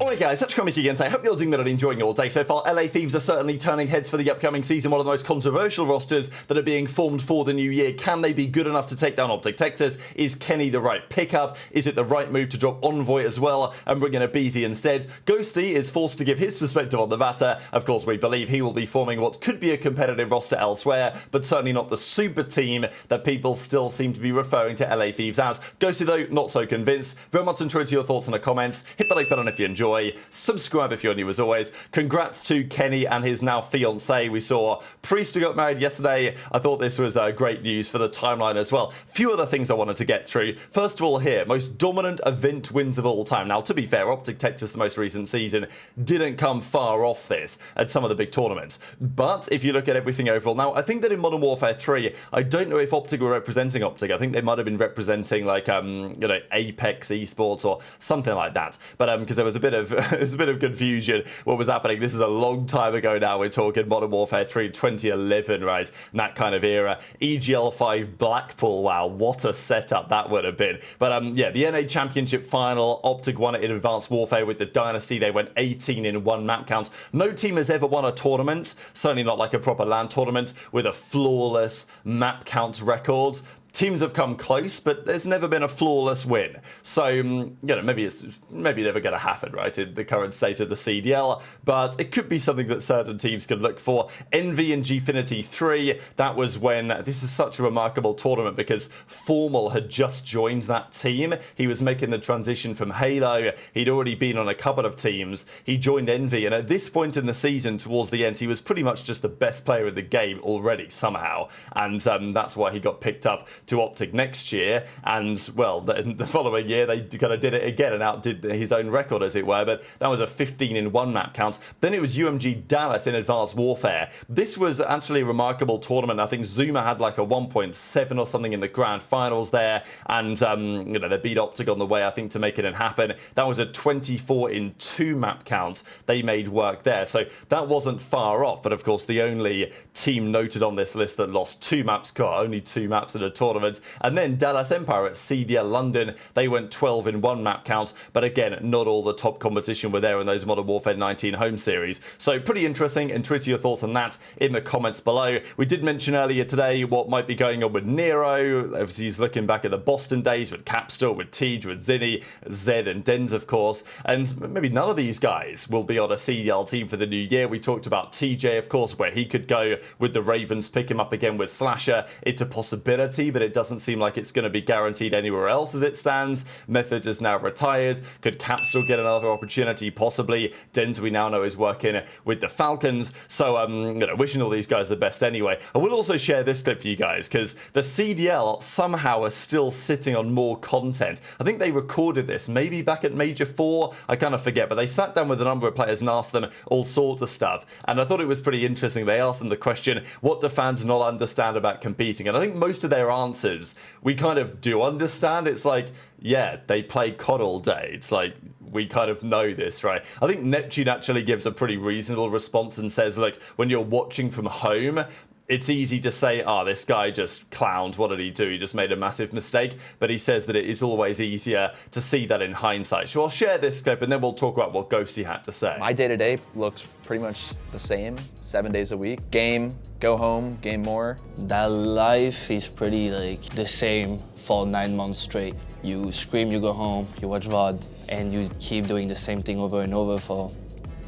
Alright guys, such comic again today. Hope you're doing well and enjoying your day so far. LA Thieves are certainly turning heads for the upcoming season. One of the most controversial rosters that are being formed for the new year. Can they be good enough to take down OpTic Texas? Is Kenny the right pickup? Is it the right move to drop Envoy as well and bring in aBeZy instead? Ghosty is forced to give his perspective on the matter. Of course, we believe he will be forming what could be a competitive roster elsewhere, but certainly not the super team that people still seem to be referring to LA Thieves as. Ghosty though, not so convinced. Very much enjoyed your thoughts in the comments. Hit the like button if you enjoy. Subscribe if you're new as always. Congrats to Kenny and his now fiancée. We saw Priest who got married yesterday. I thought this was great news for the timeline as well. Few other things I wanted to get through. First of all here, most dominant event wins of all time. Now to be fair, OpTic Texas the most recent season didn't come far off this at some of the big tournaments. But if you look at everything overall, now I think that in Modern Warfare 3, I don't know if OpTic were representing OpTic. I think they might have been representing like you know, Apex Esports or something like that. But because there was a bit of there's a bit of confusion what was happening. This is a long time ago now. We're talking Modern Warfare 3 2011, right? And that kind of era. EGL 5 Blackpool, wow, what a setup that would have been. But yeah, the NA Championship final, OpTic won it in Advanced Warfare with the Dynasty. They went 18 in one map count. No team has ever won a tournament, certainly not like a proper LAN tournament, with a flawless map count record. Teams have come close, but there's never been a flawless win. So, you know, maybe it's never going to happen, right, in the current state of the CDL, but it could be something that certain teams could look for. Envy and Gfinity 3, that was when, this is such a remarkable tournament because Formal had just joined that team. He was making the transition from Halo. He'd already been on a couple of teams. He joined Envy, and at this point in the season, towards the end, he was pretty much just the best player in the game already, somehow. And that's why he got picked up to OpTic next year, and well, the following year they kind of did it again and outdid his own record, as it were, but that was a 15 in one map count. Then it was UMG Dallas in Advanced Warfare. This was actually a remarkable tournament. I think Zuma had like a 1.7 or something in the grand finals there, and you know, they beat OpTic on the way, I think, to make it happen. That was a 24 in 2 map count. They made work there, so that wasn't far off. But of course, the only team noted on this list that lost 2 maps, only 2 maps in a tournament. And then Dallas Empire at CDL London, they went 12 in one map count, but again, not all the top competition were there in those Modern Warfare 19 home series. So pretty interesting, and tweet your thoughts on that in the comments below. We did mention earlier today what might be going on with Nero. Obviously, he's looking back at the Boston days with Capstore, with Tej, with Zinni, Zed and Dens, of course, and maybe none of these guys will be on a CDL team for the new year. We talked about TJ, of course, where he could go with the Ravens, pick him up again with Slasher. It's a possibility, but it doesn't seem like it's going to be guaranteed anywhere else as it stands. Method is now retired. Could Cap still get another opportunity? Possibly. Dens, we now know, is working with the Falcons. So, you know, wishing all these guys the best anyway. I will also share this clip for you guys because the CDL somehow are still sitting on more content. I think they recorded this maybe back at Major 4. I kind of forget, but they sat down with a number of players and asked them all sorts of stuff. And I thought it was pretty interesting. They asked them the question, what do fans not understand about competing? And I think most of their answers we kind of do understand. It's like, yeah, they play COD all day. It's like, we kind of know this, right? I think Neptune actually gives a pretty reasonable response and says, like, when you're watching from home, it's easy to say, oh, this guy just clowned. What did he do? He just made a massive mistake. But he says that it is always easier to see that in hindsight. So I'll share this clip and then we'll talk about what Ghosty had to say. My day-to-day looks pretty much the same, 7 days a week. Game, go home, game more. That life is pretty like the same for 9 months straight. You scream, you go home, you watch VOD, and you keep doing the same thing over and over for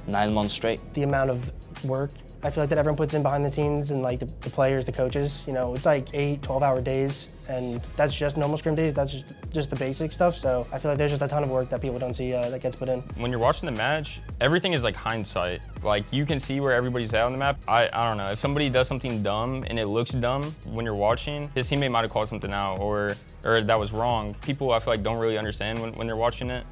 9 months straight. The amount of work I feel like that everyone puts in behind the scenes, and like the players, the coaches, you know, it's like 8, 12-hour days, and that's just normal scrim days. That's just the basic stuff. So I feel like there's just a ton of work that people don't see that gets put in. When you're watching the match, everything is like hindsight. Like you can see where everybody's at on the map. I don't know, if somebody does something dumb and it looks dumb when you're watching, his teammate might have called something out or that was wrong. People, I feel like, don't really understand when they're watching it.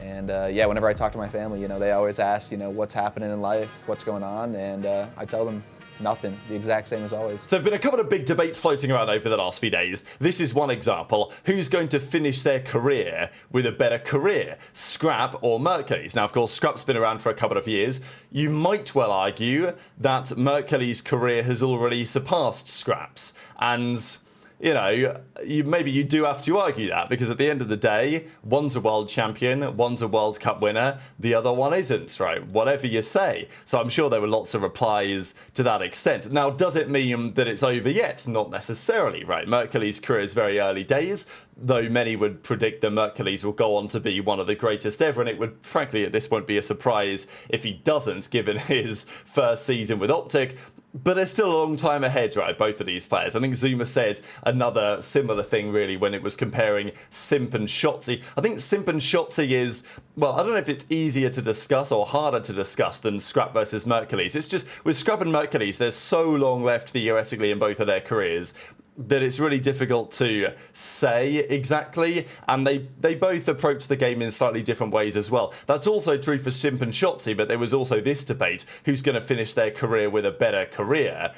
And yeah, whenever I talk to my family, you know, they always ask, you know, what's happening in life, what's going on, and I tell them nothing, the exact same as always. So there have been a couple of big debates floating around over the last few days. This is one example. Who's going to finish their career with a better career, Scrap or Mercules? Now, of course, Scrap's been around for a couple of years. You might well argue that Mercules' career has already surpassed Scrap's. And you know, maybe you do have to argue that, because at the end of the day, one's a world champion, one's a World Cup winner, the other one isn't, right? Whatever you say. So I'm sure there were lots of replies to that extent. Now, does it mean that it's over yet? Not necessarily, right? Mercules' career is very early days, though many would predict that Mercules will go on to be one of the greatest ever, and it would, frankly, at this point be a surprise if he doesn't, given his first season with OpTic. But there's still a long time ahead, right, both of these players. I think Zuma said another similar thing, really, when it was comparing Simp and Shotzzy. I think Simp and Shotzzy is, well, I don't know if it's easier to discuss or harder to discuss than Scrap versus Mercules. It's just, with Scrap and Mercules, there's so long left, theoretically, in both of their careers, that it's really difficult to say exactly, and they both approach the game in slightly different ways as well. That's also true for Simp and Shotzzy, but there was also this debate, who's going to finish their career with a better career?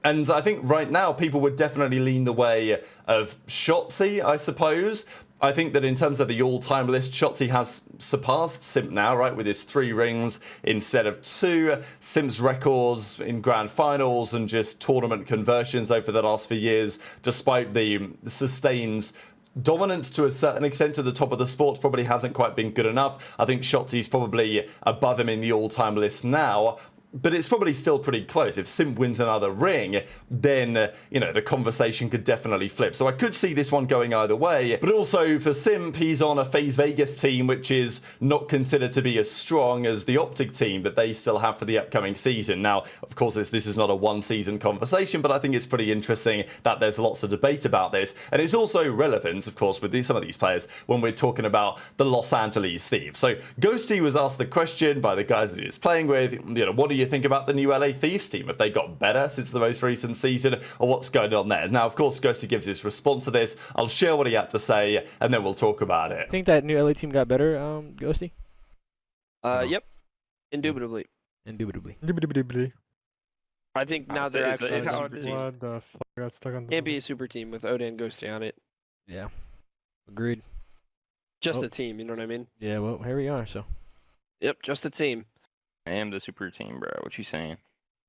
And I think right now people would definitely lean the way of Shotzzy, I suppose. I think that in terms of the all-time list, Shotzzy has surpassed Simp now, right, with his 3 rings instead of 2. Simp's records in grand finals and just tournament conversions over the last few years, despite the sustained dominance to a certain extent to the top of the sport, probably hasn't quite been good enough. I think Shotzzy's probably above him in the all-time list now. But it's probably still pretty close. If Simp wins another ring, then, you know, the conversation could definitely flip. So I could see this one going either way. But also for Simp, he's on a FaZe Vegas team, which is not considered to be as strong as the OpTic team that they still have for the upcoming season. Now, of course, this is not a one-season conversation, but I think it's pretty interesting that there's lots of debate about this. And it's also relevant, of course, with some of these players when we're talking about the Los Angeles Thieves. So Ghosty was asked the question by the guys that he was playing with, you know, what do you think about the new LA Thieves team? Have they got better since the most recent season, or what's going on there? Now, of course, Ghosty gives his response to this. I'll share what he had to say, and then we'll talk about it. I think that new LA team got better, Ghosty? Yep. Indubitably. Indubitably. I think now they're actually a super team. What the fuck got stuck on the Can't be a super team with Oda and Ghosty on it. Yeah. Agreed. Just a team, you know what I mean? Yeah, well, here we are, so. Yep, just a team. I am the super team, bro. What you saying?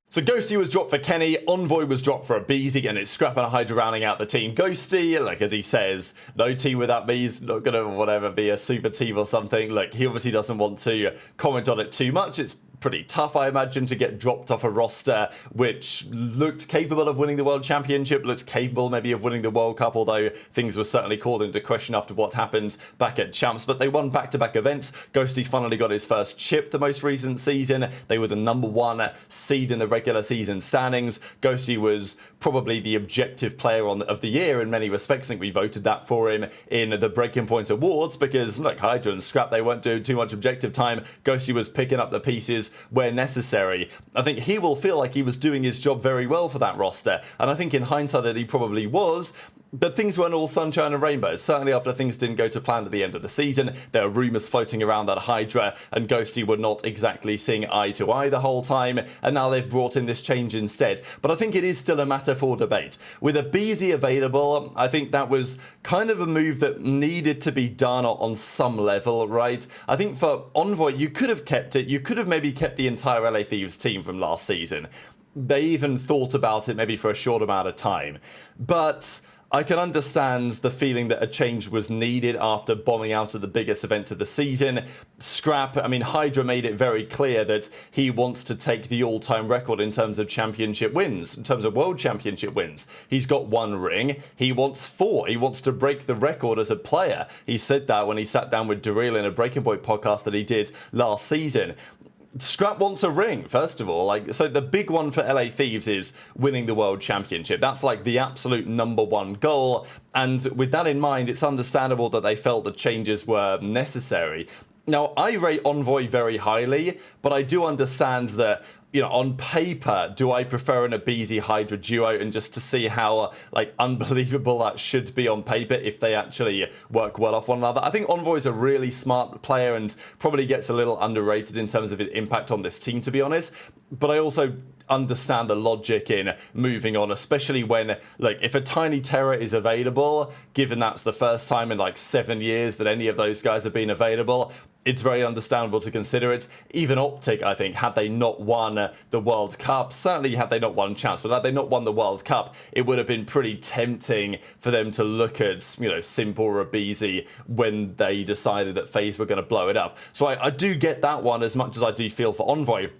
So Ghosty was dropped for Kenny, Envoy was dropped for aBeZy, and it's Scrap and HyDra rounding out the team. Ghosty, like as he says, no team without me's not gonna whatever be a super team or something. Like he obviously doesn't want to comment on it too much. It's pretty tough, I imagine, to get dropped off a roster which looked capable of winning the World Championship, looked capable maybe of winning the World Cup, although things were certainly called into question after what happened back at Champs. But they won back-to-back events. Ghosty finally got his first chip the most recent season. They were the #1 seed in the regular season standings. Ghosty was probably the objective player of the year in many respects. I think we voted that for him in the Breaking Point Awards because, like HyDra and Scrap, they weren't doing too much objective time. Ghosty was picking up the pieces where necessary. I think he will feel like he was doing his job very well for that roster, and I think in hindsight that he probably was. But things weren't all sunshine and rainbows. Certainly after things didn't go to plan at the end of the season, there were rumours floating around that HyDra and Ghosty were not exactly seeing eye to eye the whole time, and now they've brought in this change instead. But I think it is still a matter for debate. With aBeZy available, I think that was kind of a move that needed to be done on some level, right? I think for Envoy, you could have kept it. You could have maybe kept the entire LA Thieves team from last season. They even thought about it maybe for a short amount of time. But I can understand the feeling that a change was needed after bombing out at the biggest event of the season. Scrap, I mean, HyDra made it very clear that he wants to take the all-time record in terms of championship wins, in terms of world championship wins. He's got 1 ring. He wants 4. He wants to break the record as a player. He said that when he sat down with ReeaL in a Breaking Point podcast that he did last season. Scrap wants a ring, first of all. So the big one for LA Thieves is winning the World Championship. That's like the absolute #1 goal. And with that in mind, it's understandable that they felt the changes were necessary. Now, I rate Envoy very highly, but I do understand that, you know, on paper, do I prefer an aBeZy HyDra duo, and just to see how unbelievable that should be on paper if they actually work well off one another. I think Envoy's a really smart player and probably gets a little underrated in terms of its impact on this team, to be honest. But I also understand the logic in moving on, especially when, if a Tiny Terror is available, given that's the first time in 7 years that any of those guys have been available, it's very understandable to consider it. Even OpTic, I think, had they not won the World Cup, certainly had they not won champs, but had they not won the World Cup, it would have been pretty tempting for them to look at, you know, Simp or aBeZy when they decided that FaZe were going to blow it up. So I do get that one as much as I do feel for Envoy.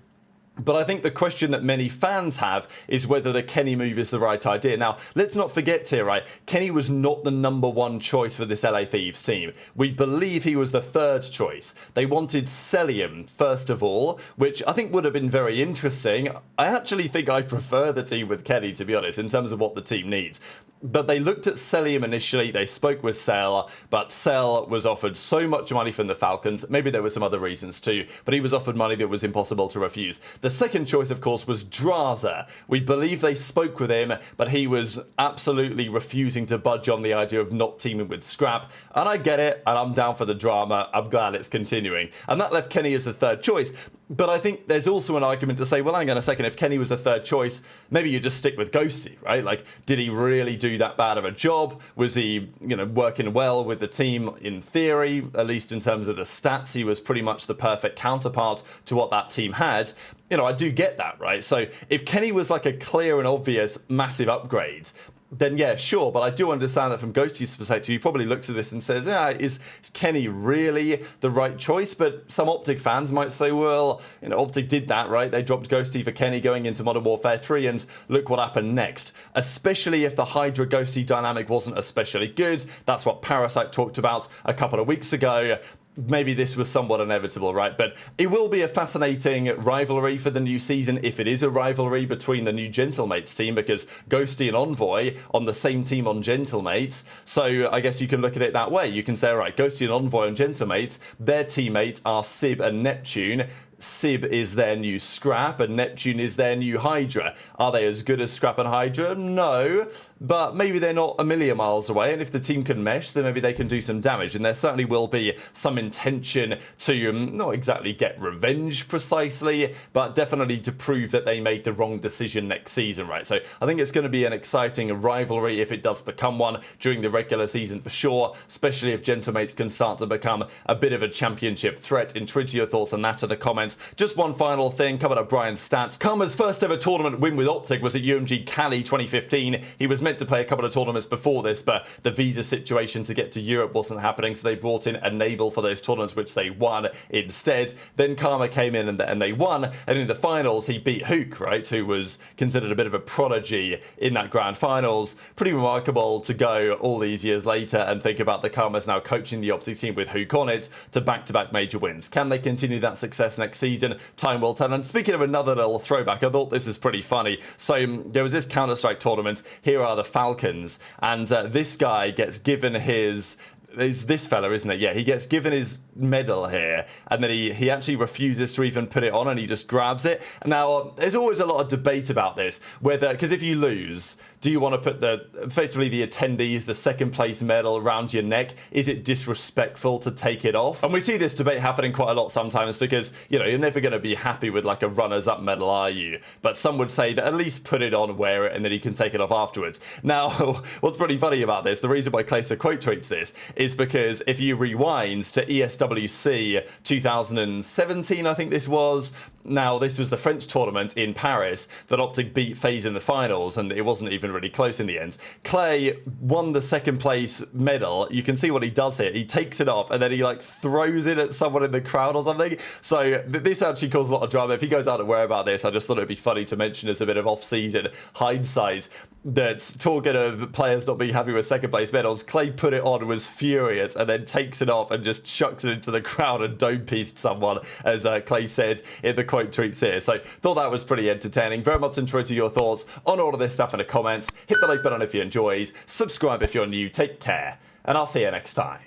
But I think the question that many fans have is whether the Kenny move is the right idea. Now, let's not forget here, right? Kenny was not the #1 choice for this LA Thieves team. We believe he was the 3rd choice. They wanted Cellium, first of all, which I think would have been very interesting. I actually think I prefer the team with Kenny, to be honest, in terms of what the team needs. But they looked at Cellium initially, they spoke with Cell, but Cell was offered so much money from the Falcons, maybe there were some other reasons too, but he was offered money that was impossible to refuse. The second choice, of course, was Drazah. We believe they spoke with him, but he was absolutely refusing to budge on the idea of not teaming with Scrap, and I get it, and I'm down for the drama, I'm glad it's continuing. And that left Kenny as the 3rd choice. But I think there's also an argument to say, well, hang on a second, if Kenny was the 3rd choice, maybe you just stick with Ghosty, right? Like, did he really do that bad of a job? Was he, you know, working well with the team in theory? At least in terms of the stats, he was pretty much the perfect counterpart to what that team had. You know, I do get that, right? So if Kenny was like a clear and obvious massive upgrade, then yeah, sure, but I do understand that from Ghosty's perspective, he probably looks at this and says, yeah, is Kenny really the right choice? But some OpTic fans might say, well, you know, OpTic did that, right? They dropped Ghosty for Kenny going into Modern Warfare 3, and look what happened next. Especially if the HyDra Ghosty dynamic wasn't especially good. That's what Parasite talked about a couple of weeks ago. Maybe this was somewhat inevitable, right? But it will be a fascinating rivalry for the new season if it is a rivalry between the new Gentlemates team, because Ghosty and Envoy on the same team on Gentlemates. So I guess you can look at it that way. You can say, all right, Ghosty and Envoy on Gentlemates, their teammates are Sib and Neptune. Sib is their new Scrap and Neptune is their new HyDra. Are they as good as Scrap and HyDra? No, but maybe they're not a million miles away, and if the team can mesh, then maybe they can do some damage, and there certainly will be some intention to not exactly get revenge precisely, but definitely to prove that they made the wrong decision next season, right? So I think it's going to be an exciting rivalry if it does become one during the regular season for sure, especially if Gentlemates can start to become a bit of a championship threat. Intrigued your thoughts on that in the comments. Just one final thing, covered up Brian's stats. Karma's first ever tournament win with OpTic was at UMG Cali 2015. He was meant to play a couple of tournaments before this, but the visa situation to get to Europe wasn't happening, so they brought in Enable for those tournaments, which they won instead. Then Karma came in and they won, and in the finals he beat Huke, right, who was considered a bit of a prodigy in that grand finals. Pretty remarkable to go all these years later and think about the Karma's now coaching the OpTic team with Huke on it to back-to-back major wins. Can they continue that success next season? Time will tell. And speaking of another little throwback, I thought this is pretty funny. So there was this Counter-Strike tournament. Here are the Falcons, and this guy gets given his... It's this fella, isn't it? Yeah, he gets given his medal here, and then he actually refuses to even put it on, and he just grabs it. Now, there's always a lot of debate about this, whether, because if you lose, do you want to put effectively the attendees, the second place medal around your neck? Is it disrespectful to take it off? And we see this debate happening quite a lot sometimes because, you know, you're never going to be happy with like a runners-up medal, are you? But some would say that at least put it on, wear it, and then you can take it off afterwards. Now, what's pretty funny about this, the reason why Clayster quote tweets this, is because if you rewind to ESWC 2017, I think this was. Now, this was the French tournament in Paris that OpTic beat FaZe in the finals, and it wasn't even really close in the end. Clay won the second place medal. You can see what he does here. He takes it off, and then he like throws it at someone in the crowd or something. So this actually caused a lot of drama. If he goes out and wear about this, I just thought it'd be funny to mention as a bit of off-season hindsight that talking of players not being happy with second place medals, Clay put it on, was furious, and then takes it off and just chucks it into the crowd and dome-pieced someone, as Clay said in the quote tweets here. So thought that was pretty entertaining. Very much interested to your thoughts on all of this stuff in the comments. Hit the like button if you enjoyed. Subscribe if you're new. Take care, and I'll see you next time.